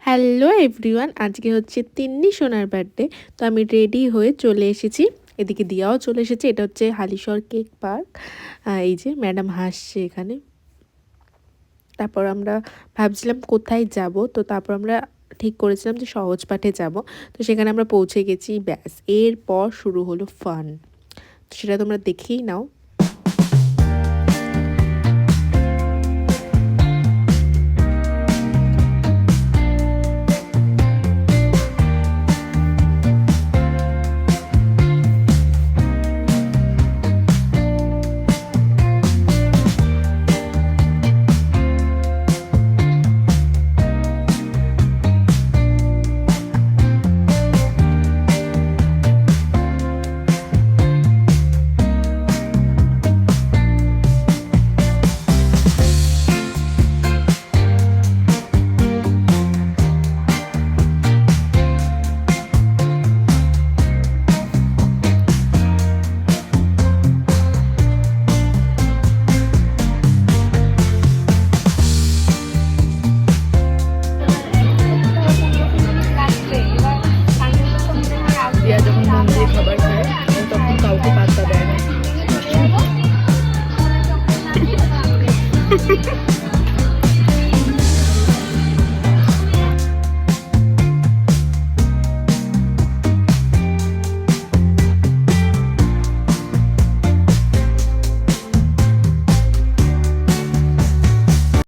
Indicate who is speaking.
Speaker 1: Hello everyone, আজকে হচ্ছে তিন্নি সোনার বার্থডে। তো আমি রেডি হয়ে চলে এসেছি, এদিকে দিয়াও চলে এসেছে। এটা হচ্ছে হালিশহর কেক পার্ক। এই যে ম্যাডাম হাসছে এখানে। তারপর আমরা ভাবছিলাম কোথায় যাব, তো তারপর আমরা ঠিক করেছিলাম যে সহজ পাঠে যাব। তো সেখানে আমরা পৌঁছে গেছি, ব্যাস এরপর শুরু হলো ফান। তো সেটা তোমরা দেখেই নাও।